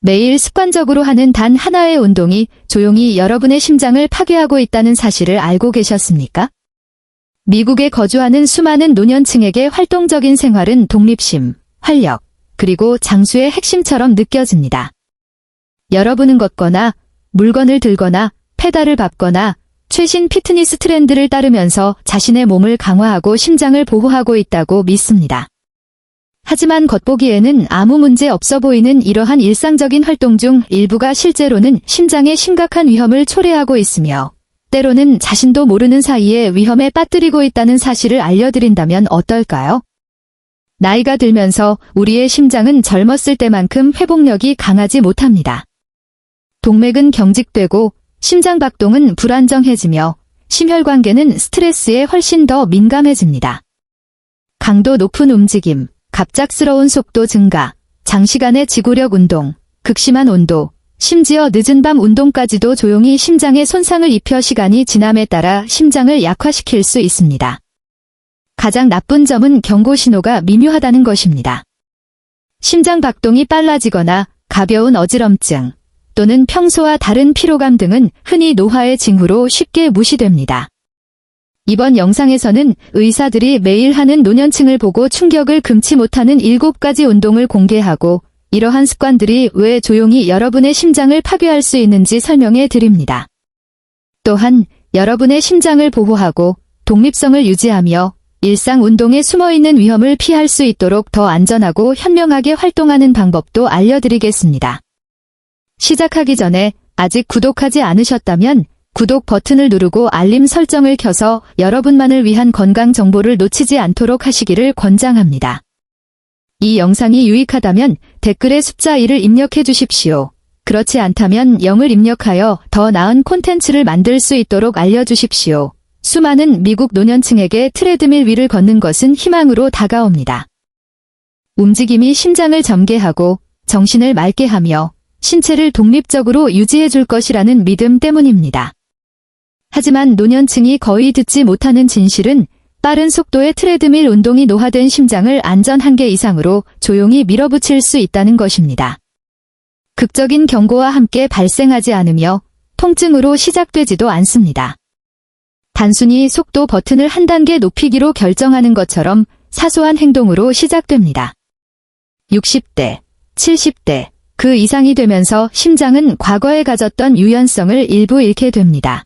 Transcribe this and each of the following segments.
매일 습관적으로 하는 단 하나의 운동이 조용히 여러분의 심장을 파괴하고 있다는 사실을 알고 계셨습니까? 미국에 거주하는 수많은 노년층에게 활동적인 생활은 독립심, 활력, 그리고 장수의 핵심처럼 느껴집니다. 여러분은 걷거나, 물건을 들거나, 페달을 밟거나, 최신 피트니스 트렌드를 따르면서 자신의 몸을 강화하고 심장을 보호하고 있다고 믿습니다. 하지만 겉보기에는 아무 문제 없어 보이는 이러한 일상적인 활동 중 일부가 실제로는 심장에 심각한 위험을 초래하고 있으며 때로는 자신도 모르는 사이에 위험에 빠뜨리고 있다는 사실을 알려드린다면 어떨까요? 나이가 들면서 우리의 심장은 젊었을 때만큼 회복력이 강하지 못합니다. 동맥은 경직되고 심장박동은 불안정해지며 심혈관계는 스트레스에 훨씬 더 민감해집니다. 강도 높은 움직임, 갑작스러운 속도 증가, 장시간의 지구력 운동, 극심한 온도, 심지어 늦은 밤 운동까지도 조용히 심장에 손상을 입혀 시간이 지남에 따라 심장을 약화시킬 수 있습니다. 가장 나쁜 점은 경고 신호가 미묘하다는 것입니다. 심장 박동이 빨라지거나 가벼운 어지럼증 또는 평소와 다른 피로감 등은 흔히 노화의 징후로 쉽게 무시됩니다. 이번 영상에서는 의사들이 매일 하는 노년층을 보고 충격을 금치 못하는 7가지 운동을 공개하고 이러한 습관들이 왜 조용히 여러분의 심장을 파괴할 수 있는지 설명해 드립니다. 또한 여러분의 심장을 보호하고 독립성을 유지하며 일상 운동에 숨어있는 위험을 피할 수 있도록 더 안전하고 현명하게 활동하는 방법도 알려드리겠습니다. 시작하기 전에 아직 구독하지 않으셨다면 구독 버튼을 누르고 알림 설정을 켜서 여러분만을 위한 건강 정보를 놓치지 않도록 하시기를 권장합니다. 이 영상이 유익하다면 댓글에 숫자 1을 입력해 주십시오. 그렇지 않다면 0을 입력하여 더 나은 콘텐츠를 만들 수 있도록 알려주십시오. 수많은 미국 노년층에게 트레드밀 위를 걷는 것은 희망으로 다가옵니다. 움직임이 심장을 점개하고 정신을 맑게 하며 신체를 독립적으로 유지해 줄 것이라는 믿음 때문입니다. 하지만 노년층이 거의 듣지 못하는 진실은 빠른 속도의 트레드밀 운동이 노화된 심장을 안전 한계 이상으로 조용히 밀어붙일 수 있다는 것입니다. 극적인 경고와 함께 발생하지 않으며 통증으로 시작되지도 않습니다. 단순히 속도 버튼을 한 단계 높이기로 결정하는 것처럼 사소한 행동으로 시작됩니다. 60대, 70대, 그 이상이 되면서 심장은 과거에 가졌던 유연성을 일부 잃게 됩니다.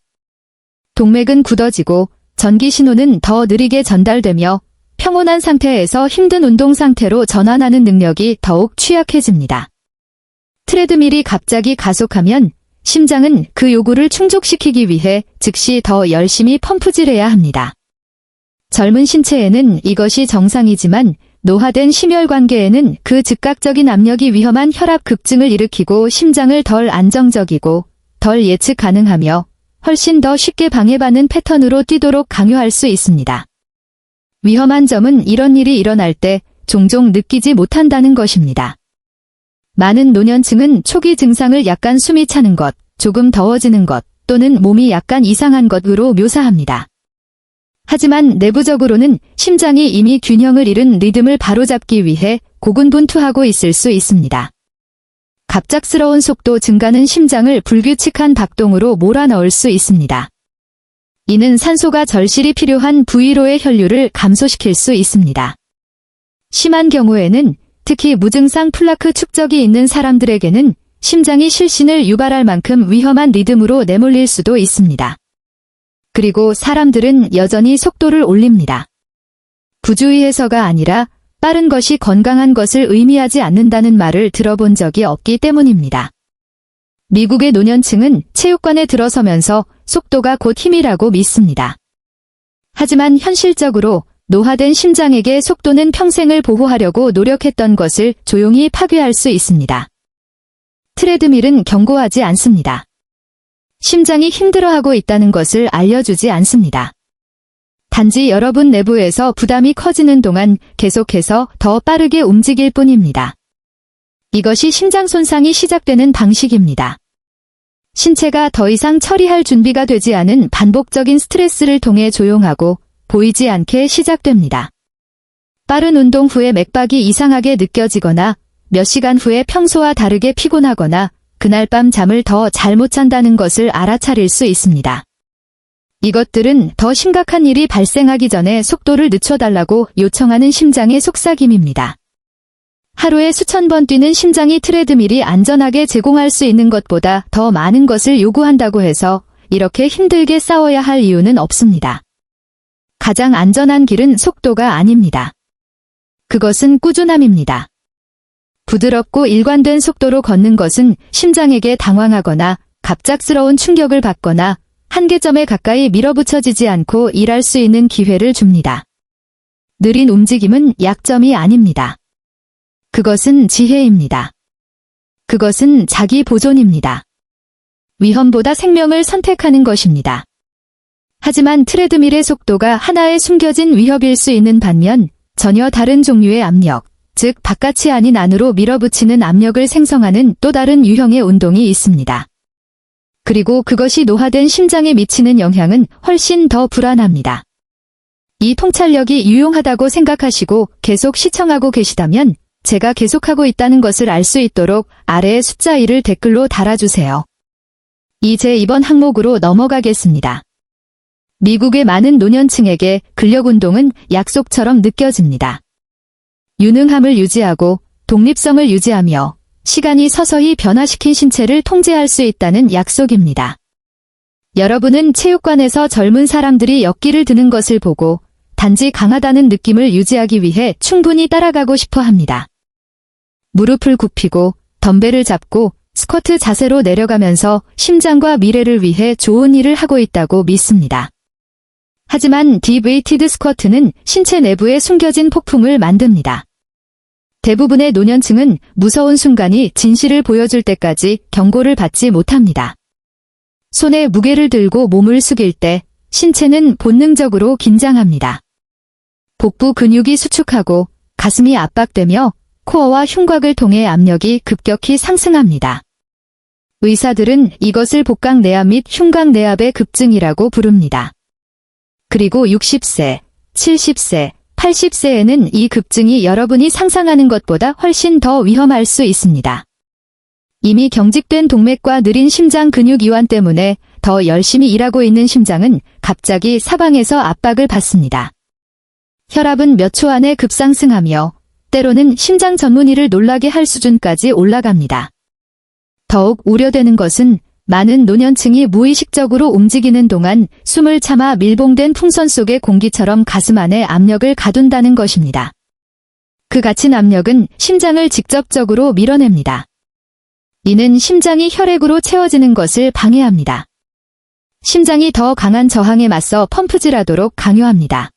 동맥은 굳어지고 전기 신호는 더 느리게 전달되며 평온한 상태에서 힘든 운동 상태로 전환하는 능력이 더욱 취약해집니다. 트레드밀이 갑자기 가속하면 심장은 그 요구를 충족시키기 위해 즉시 더 열심히 펌프질해야 합니다. 젊은 신체에는 이것이 정상이지만 노화된 심혈관계에는 그 즉각적인 압력이 위험한 혈압 급증을 일으키고 심장을 덜 안정적이고 덜 예측 가능하며 훨씬 더 쉽게 방해받는 패턴으로 뛰도록 강요할 수 있습니다. 위험한 점은 이런 일이 일어날 때 종종 느끼지 못한다는 것입니다. 많은 노년층은 초기 증상을 약간 숨이 차는 것, 조금 더워지는 것, 또는 몸이 약간 이상한 것으로 묘사합니다. 하지만 내부적으로는 심장이 이미 균형을 잃은 리듬을 바로잡기 위해 고군분투하고 있을 수 있습니다. 갑작스러운 속도 증가는 심장을 불규칙한 박동으로 몰아넣을 수 있습니다. 이는 산소가 절실히 필요한 부위로의 혈류를 감소시킬 수 있습니다. 심한 경우에는 특히 무증상 플라크 축적이 있는 사람들에게는 심장이 실신을 유발할 만큼 위험한 리듬으로 내몰릴 수도 있습니다. 그리고 사람들은 여전히 속도를 올립니다. 부주의해서가 아니라 빠른 것이 건강한 것을 의미하지 않는다는 말을 들어본 적이 없기 때문입니다. 미국의 노년층은 체육관에 들어서면서 속도가 곧 힘이라고 믿습니다. 하지만 현실적으로 노화된 심장에게 속도는 평생을 보호하려고 노력했던 것을 조용히 파괴할 수 있습니다. 트레드밀은 경고하지 않습니다. 심장이 힘들어하고 있다는 것을 알려주지 않습니다. 단지 여러분 내부에서 부담이 커지는 동안 계속해서 더 빠르게 움직일 뿐입니다. 이것이 심장 손상이 시작되는 방식입니다. 신체가 더 이상 처리할 준비가 되지 않은 반복적인 스트레스를 통해 조용하고 보이지 않게 시작됩니다. 빠른 운동 후에 맥박이 이상하게 느껴지거나 몇 시간 후에 평소와 다르게 피곤하거나 그날 밤 잠을 더 잘 못 잔다는 것을 알아차릴 수 있습니다. 이것들은 더 심각한 일이 발생하기 전에 속도를 늦춰달라고 요청하는 심장의 속삭임입니다. 하루에 수천 번 뛰는 심장이 트레드밀이 안전하게 제공할 수 있는 것보다 더 많은 것을 요구한다고 해서 이렇게 힘들게 싸워야 할 이유는 없습니다. 가장 안전한 길은 속도가 아닙니다. 그것은 꾸준함입니다. 부드럽고 일관된 속도로 걷는 것은 심장에게 당황하거나 갑작스러운 충격을 받거나 한계점에 가까이 밀어붙여지지 않고 일할 수 있는 기회를 줍니다. 느린 움직임은 약점이 아닙니다. 그것은 지혜입니다. 그것은 자기 보존입니다. 위험보다 생명을 선택하는 것입니다. 하지만 트레드밀의 속도가 하나의 숨겨진 위협일 수 있는 반면 전혀 다른 종류의 압력, 즉 바깥이 아닌 안으로 밀어붙이는 압력을 생성하는 또 다른 유형의 운동이 있습니다. 그리고 그것이 노화된 심장에 미치는 영향은 훨씬 더 불안합니다. 이 통찰력이 유용하다고 생각하시고 계속 시청하고 계시다면 제가 계속하고 있다는 것을 알 수 있도록 아래에 숫자 1을 댓글로 달아주세요. 이제 이번 항목으로 넘어가겠습니다. 미국의 많은 노년층에게 근력운동은 약속처럼 느껴집니다. 유능함을 유지하고 독립성을 유지하며 시간이 서서히 변화시킨 신체를 통제할 수 있다는 약속입니다. 여러분은 체육관에서 젊은 사람들이 역기를 드는 것을 보고 단지 강하다는 느낌을 유지하기 위해 충분히 따라가고 싶어 합니다. 무릎을 굽히고 덤벨을 잡고 스쿼트 자세로 내려가면서 심장과 미래를 위해 좋은 일을 하고 있다고 믿습니다. 하지만 딥웨이티드 스쿼트는 신체 내부에 숨겨진 폭풍을 만듭니다. 대부분의 노년층은 무서운 순간이 진실을 보여줄 때까지 경고를 받지 못합니다. 손에 무게를 들고 몸을 숙일 때 신체는 본능적으로 긴장합니다. 복부 근육이 수축하고 가슴이 압박되며 코어와 흉곽을 통해 압력이 급격히 상승합니다. 의사들은 이것을 복강 내압 및 흉곽 내압의 급증이라고 부릅니다. 그리고 60세, 70세, 80세에는 이 급증이 여러분이 상상하는 것보다 훨씬 더 위험할 수 있습니다. 이미 경직된 동맥과 느린 심장 근육 이완 때문에 더 열심히 일하고 있는 심장은 갑자기 사방에서 압박을 받습니다. 혈압은 몇 초 안에 급상승하며 때로는 심장 전문의를 놀라게 할 수준까지 올라갑니다. 더욱 우려되는 것은 많은 노년층이 무의식적으로 움직이는 동안 숨을 참아 밀봉된 풍선 속의 공기처럼 가슴 안에 압력을 가둔다는 것입니다. 그 갇힌 압력은 심장을 직접적으로 밀어냅니다. 이는 심장이 혈액으로 채워지는 것을 방해합니다. 심장이 더 강한 저항에 맞서 펌프질하도록 강요합니다.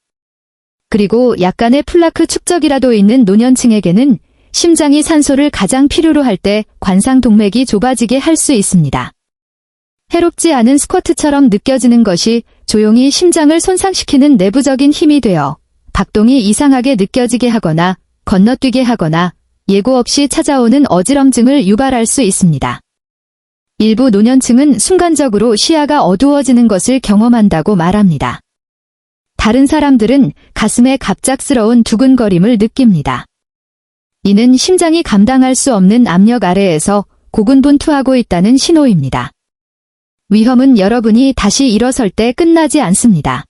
그리고 약간의 플라크 축적이라도 있는 노년층에게는 심장이 산소를 가장 필요로 할 때 관상 동맥이 좁아지게 할 수 있습니다. 해롭지 않은 스쿼트처럼 느껴지는 것이 조용히 심장을 손상시키는 내부적인 힘이 되어 박동이 이상하게 느껴지게 하거나 건너뛰게 하거나 예고 없이 찾아오는 어지럼증을 유발할 수 있습니다. 일부 노년층은 순간적으로 시야가 어두워지는 것을 경험한다고 말합니다. 다른 사람들은 가슴에 갑작스러운 두근거림을 느낍니다. 이는 심장이 감당할 수 없는 압력 아래에서 고군분투하고 있다는 신호입니다. 위험은 여러분이 다시 일어설 때 끝나지 않습니다.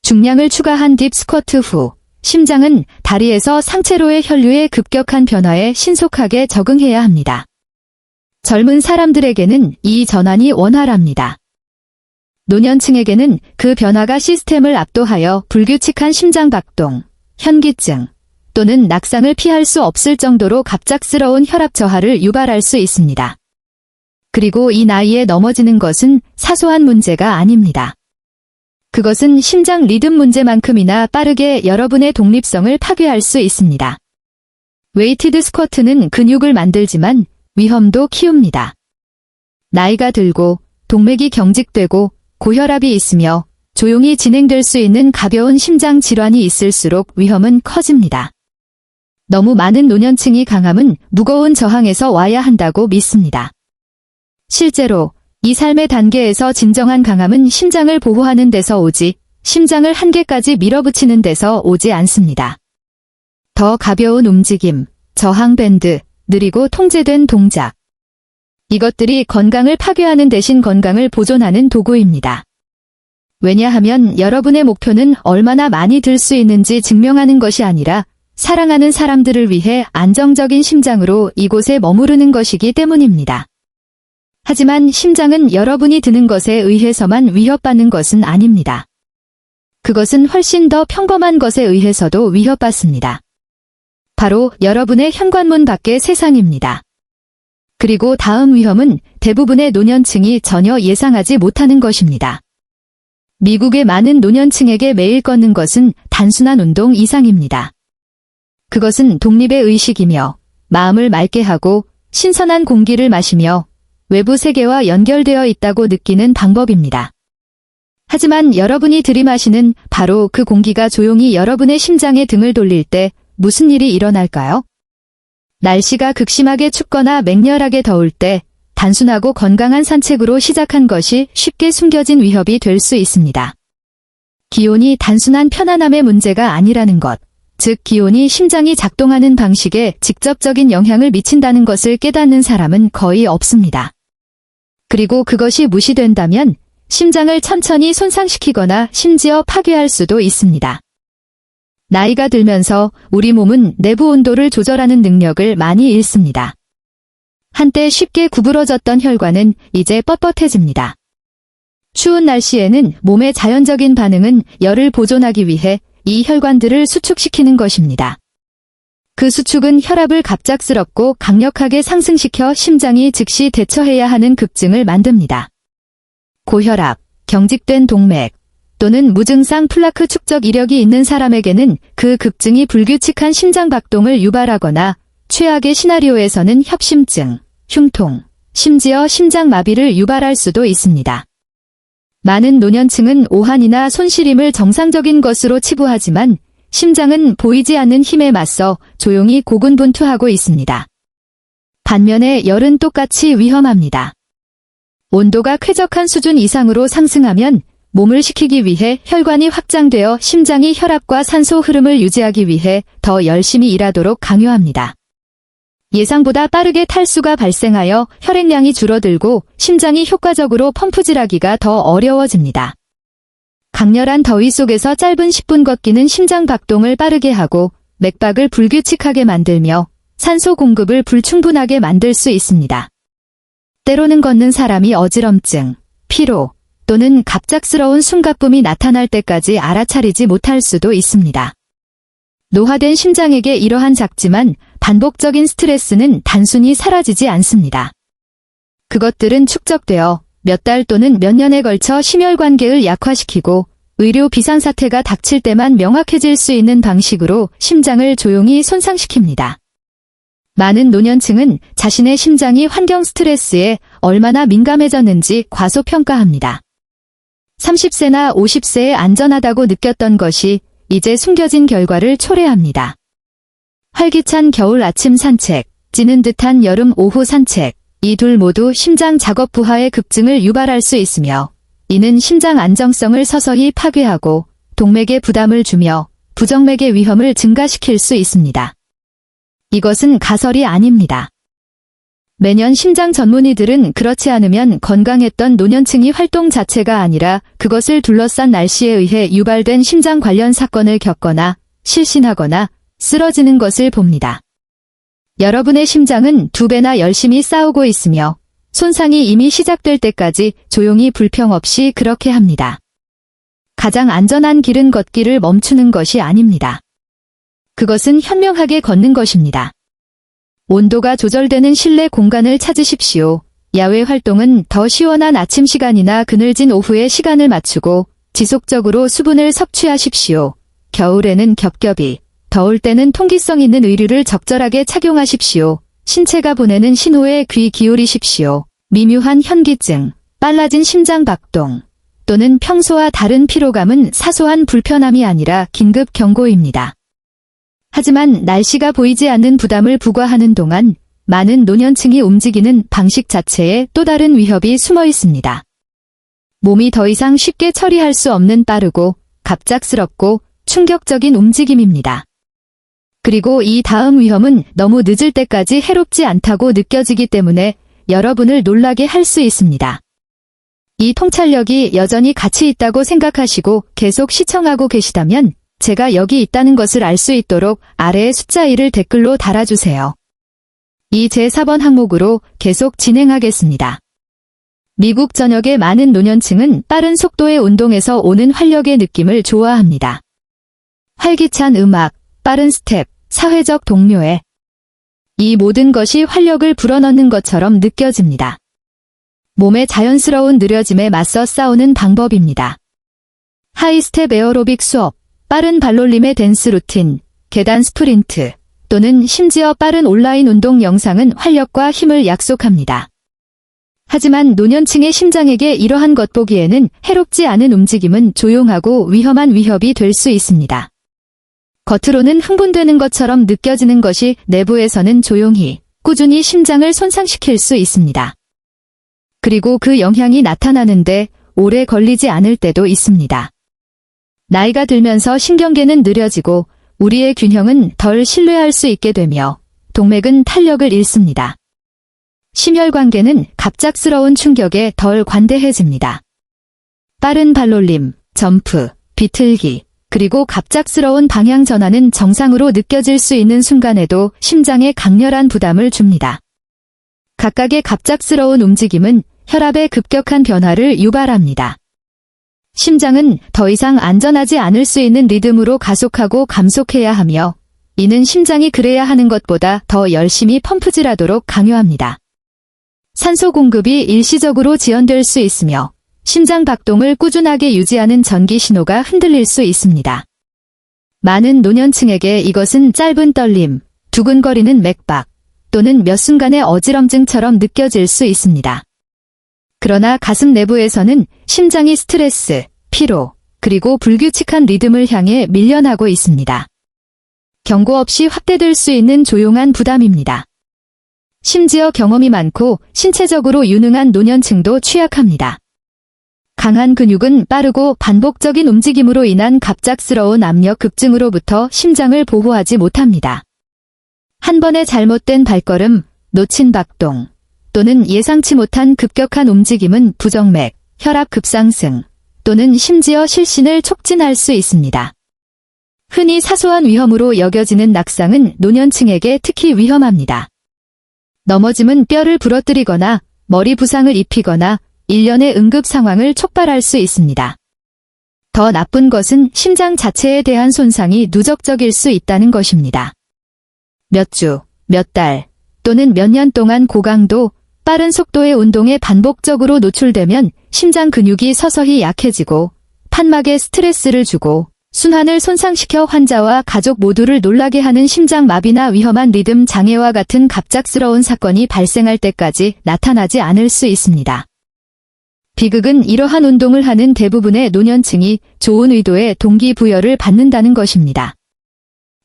중량을 추가한 딥 스쿼트 후 심장은 다리에서 상체로의 혈류의 급격한 변화에 신속하게 적응해야 합니다. 젊은 사람들에게는 이 전환이 원활합니다. 노년층에게는 그 변화가 시스템을 압도하여 불규칙한 심장박동, 현기증 또는 낙상을 피할 수 없을 정도로 갑작스러운 혈압 저하를 유발할 수 있습니다. 그리고 이 나이에 넘어지는 것은 사소한 문제가 아닙니다. 그것은 심장 리듬 문제만큼이나 빠르게 여러분의 독립성을 파괴할 수 있습니다. 웨이티드 스쿼트는 근육을 만들지만 위험도 키웁니다. 나이가 들고 동맥이 경직되고 고혈압이 있으며 조용히 진행될 수 있는 가벼운 심장 질환이 있을수록 위험은 커집니다. 너무 많은 노년층이 강함은 무거운 저항에서 와야 한다고 믿습니다. 실제로 이 삶의 단계에서 진정한 강함은 심장을 보호하는 데서 오지 심장을 한계까지 밀어붙이는 데서 오지 않습니다. 더 가벼운 움직임, 저항 밴드, 느리고 통제된 동작. 이것들이 건강을 파괴하는 대신 건강을 보존하는 도구입니다. 왜냐하면 여러분의 목표는 얼마나 많이 들 수 있는지 증명하는 것이 아니라 사랑하는 사람들을 위해 안정적인 심장으로 이곳에 머무르는 것이기 때문입니다. 하지만 심장은 여러분이 드는 것에 의해서만 위협받는 것은 아닙니다. 그것은 훨씬 더 평범한 것에 의해서도 위협받습니다. 바로 여러분의 현관문 밖의 세상입니다. 그리고 다음 위험은 대부분의 노년층이 전혀 예상하지 못하는 것입니다. 미국의 많은 노년층에게 매일 걷는 것은 단순한 운동 이상입니다. 그것은 독립의 의식이며 마음을 맑게 하고 신선한 공기를 마시며 외부 세계와 연결되어 있다고 느끼는 방법입니다. 하지만 여러분이 들이마시는 바로 그 공기가 조용히 여러분의 심장에 등을 돌릴 때 무슨 일이 일어날까요? 날씨가 극심하게 춥거나 맹렬하게 더울 때 단순하고 건강한 산책으로 시작한 것이 쉽게 숨겨진 위협이 될 수 있습니다. 기온이 단순한 편안함의 문제가 아니라는 것, 즉 기온이 심장이 작동하는 방식에 직접적인 영향을 미친다는 것을 깨닫는 사람은 거의 없습니다. 그리고 그것이 무시된다면 심장을 천천히 손상시키거나 심지어 파괴할 수도 있습니다. 나이가 들면서 우리 몸은 내부 온도를 조절하는 능력을 많이 잃습니다. 한때 쉽게 구부러졌던 혈관은 이제 뻣뻣해집니다. 추운 날씨에는 몸의 자연적인 반응은 열을 보존하기 위해 이 혈관들을 수축시키는 것입니다. 그 수축은 혈압을 갑작스럽고 강력하게 상승시켜 심장이 즉시 대처해야 하는 급증을 만듭니다. 고혈압, 경직된 동맥, 또는 무증상 플라크 축적 이력이 있는 사람에게는 그 급증이 불규칙한 심장 박동을 유발하거나 최악의 시나리오에서는 협심증, 흉통, 심지어 심장마비를 유발할 수도 있습니다. 많은 노년층은 오한이나 손시림을 정상적인 것으로 치부하지만 심장은 보이지 않는 힘에 맞서 조용히 고군분투하고 있습니다. 반면에 열은 똑같이 위험합니다. 온도가 쾌적한 수준 이상으로 상승하면 몸을 식히기 위해 혈관이 확장되어 심장이 혈압과 산소 흐름을 유지하기 위해 더 열심히 일하도록 강요합니다. 예상보다 빠르게 탈수가 발생하여 혈액량이 줄어들고 심장이 효과적으로 펌프질하기가 더 어려워집니다. 강렬한 더위 속에서 짧은 10분 걷기는 심장 박동을 빠르게 하고 맥박을 불규칙하게 만들며 산소 공급을 불충분하게 만들 수 있습니다. 때로는 걷는 사람이 어지럼증, 피로, 또는 갑작스러운 숨가쁨이 나타날 때까지 알아차리지 못할 수도 있습니다. 노화된 심장에게 이러한 작지만 반복적인 스트레스는 단순히 사라지지 않습니다. 그것들은 축적되어 몇 달 또는 몇 년에 걸쳐 심혈관계를 약화시키고 의료 비상사태가 닥칠 때만 명확해질 수 있는 방식으로 심장을 조용히 손상시킵니다. 많은 노년층은 자신의 심장이 환경 스트레스에 얼마나 민감해졌는지 과소평가합니다. 30세나 50세에 안전하다고 느꼈던 것이 이제 숨겨진 결과를 초래합니다. 활기찬 겨울 아침 산책, 찌는 듯한 여름 오후 산책, 이 둘 모두 심장 작업 부하의 급증을 유발할 수 있으며 이는 심장 안정성을 서서히 파괴하고 동맥에 부담을 주며 부정맥의 위험을 증가시킬 수 있습니다. 이것은 가설이 아닙니다. 매년 심장 전문의들은 그렇지 않으면 건강했던 노년층이 활동 자체가 아니라 그것을 둘러싼 날씨에 의해 유발된 심장 관련 사건을 겪거나 실신하거나 쓰러지는 것을 봅니다. 여러분의 심장은 2배나 열심히 싸우고 있으며 손상이 이미 시작될 때까지 조용히 불평 없이 그렇게 합니다. 가장 안전한 길은 걷기를 멈추는 것이 아닙니다. 그것은 현명하게 걷는 것입니다. 온도가 조절되는 실내 공간을 찾으십시오. 야외 활동은 더 시원한 아침 시간이나 그늘진 오후에 시간을 맞추고 지속적으로 수분을 섭취하십시오. 겨울에는 겹겹이, 더울 때는 통기성 있는 의류를 적절하게 착용하십시오. 신체가 보내는 신호에 귀 기울이십시오. 미묘한 현기증, 빨라진 심장 박동, 또는 평소와 다른 피로감은 사소한 불편함이 아니라 긴급 경고입니다. 하지만 날씨가 보이지 않는 부담을 부과하는 동안 많은 노년층이 움직이는 방식 자체에 또 다른 위협이 숨어 있습니다. 몸이 더 이상 쉽게 처리할 수 없는 빠르고 갑작스럽고 충격적인 움직임입니다. 그리고 이 다음 위험은 너무 늦을 때까지 해롭지 않다고 느껴지기 때문에 여러분을 놀라게 할 수 있습니다. 이 통찰력이 여전히 가치 있다고 생각하시고 계속 시청하고 계시다면 제가 여기 있다는 것을 알 수 있도록 아래에 숫자 1을 댓글로 달아주세요. 이 제4번 항목으로 계속 진행하겠습니다. 미국 전역의 많은 노년층은 빠른 속도의 운동에서 오는 활력의 느낌을 좋아합니다. 활기찬 음악, 빠른 스텝, 사회적 동료애. 이 모든 것이 활력을 불어넣는 것처럼 느껴집니다. 몸의 자연스러운 느려짐에 맞서 싸우는 방법입니다. 하이스텝 에어로빅 수업, 빠른 발놀림의 댄스 루틴, 계단 스프린트, 또는 심지어 빠른 온라인 운동 영상은 활력과 힘을 약속합니다. 하지만 노년층의 심장에게 이러한 것 보기에는 해롭지 않은 움직임은 조용하고 위험한 위협이 될 수 있습니다. 겉으로는 흥분되는 것처럼 느껴지는 것이 내부에서는 조용히, 꾸준히 심장을 손상시킬 수 있습니다. 그리고 그 영향이 나타나는데 오래 걸리지 않을 때도 있습니다. 나이가 들면서 신경계는 느려지고 우리의 균형은 덜 신뢰할 수 있게 되며 동맥은 탄력을 잃습니다. 심혈관계는 갑작스러운 충격에 덜 관대해집니다. 빠른 발놀림, 점프, 비틀기, 그리고 갑작스러운 방향 전환은 정상으로 느껴질 수 있는 순간에도 심장에 강렬한 부담을 줍니다. 각각의 갑작스러운 움직임은 혈압의 급격한 변화를 유발합니다. 심장은 더 이상 안전하지 않을 수 있는 리듬으로 가속하고 감속해야 하며 이는 심장이 그래야 하는 것보다 더 열심히 펌프질하도록 강요합니다. 산소 공급이 일시적으로 지연될 수 있으며 심장 박동을 꾸준하게 유지하는 전기 신호가 흔들릴 수 있습니다. 많은 노년층에게 이것은 짧은 떨림, 두근거리는 맥박 또는 몇 순간의 어지럼증처럼 느껴질 수 있습니다. 그러나 가슴 내부에서는 심장이 스트레스, 피로, 그리고 불규칙한 리듬을 향해 밀려나고 있습니다. 경고 없이 확대될 수 있는 조용한 부담입니다. 심지어 경험이 많고 신체적으로 유능한 노년층도 취약합니다. 강한 근육은 빠르고 반복적인 움직임으로 인한 갑작스러운 압력 급증으로부터 심장을 보호하지 못합니다. 한 번의 잘못된 발걸음, 놓친 박동, 또는 예상치 못한 급격한 움직임은 부정맥, 혈압 급상승, 또는 심지어 실신을 촉진할 수 있습니다. 흔히 사소한 위험으로 여겨지는 낙상은 노년층에게 특히 위험합니다. 넘어짐은 뼈를 부러뜨리거나 머리 부상을 입히거나 일련의 응급 상황을 촉발할 수 있습니다. 더 나쁜 것은 심장 자체에 대한 손상이 누적적일 수 있다는 것입니다. 몇 주, 몇 달, 또는 몇 년 동안 고강도, 빠른 속도의 운동에 반복적으로 노출되면 심장 근육이 서서히 약해지고 판막에 스트레스를 주고 순환을 손상시켜 환자와 가족 모두를 놀라게 하는 심장마비나 위험한 리듬 장애와 같은 갑작스러운 사건이 발생할 때까지 나타나지 않을 수 있습니다. 비극은 이러한 운동을 하는 대부분의 노년층이 좋은 의도의 동기부여를 받는다는 것입니다.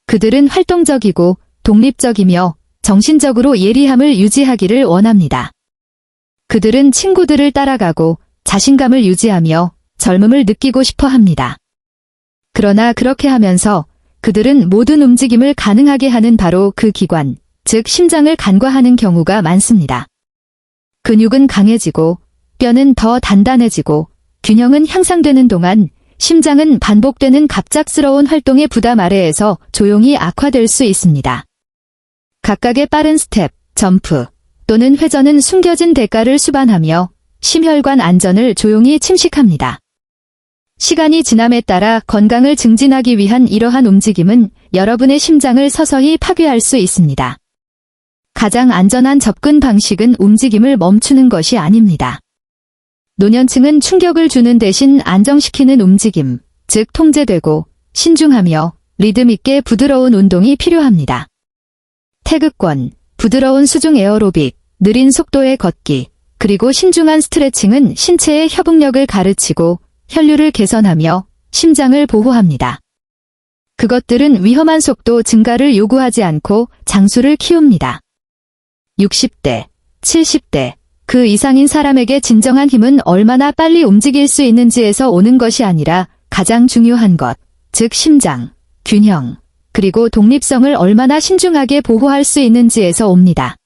그들은 활동적이고 독립적이며 정신적으로 예리함을 유지하기를 원합니다. 그들은 친구들을 따라가고 자신감을 유지하며 젊음을 느끼고 싶어 합니다. 그러나 그렇게 하면서 그들은 모든 움직임을 가능하게 하는 바로 그 기관, 즉 심장을 간과하는 경우가 많습니다. 근육은 강해지고 뼈는 더 단단해지고 균형은 향상되는 동안 심장은 반복되는 갑작스러운 활동의 부담 아래에서 조용히 악화될 수 있습니다. 각각의 빠른 스텝, 점프 또는 회전은 숨겨진 대가를 수반하며 심혈관 안전을 조용히 침식합니다. 시간이 지남에 따라 건강을 증진하기 위한 이러한 움직임은 여러분의 심장을 서서히 파괴할 수 있습니다. 가장 안전한 접근 방식은 움직임을 멈추는 것이 아닙니다. 노년층은 충격을 주는 대신 안정시키는 움직임, 즉 통제되고 신중하며 리듬 있게 부드러운 운동이 필요합니다. 태극권, 부드러운 수중 에어로빅, 느린 속도의 걷기, 그리고 신중한 스트레칭은 신체의 협응력을 가르치고 혈류를 개선하며 심장을 보호합니다. 그것들은 위험한 속도 증가를 요구하지 않고 장수를 키웁니다. 60대, 70대, 그 이상인 사람에게 진정한 힘은 얼마나 빨리 움직일 수 있는지에서 오는 것이 아니라 가장 중요한 것, 즉 심장, 균형, 그리고 독립성을 얼마나 신중하게 보호할 수 있는지에서 옵니다.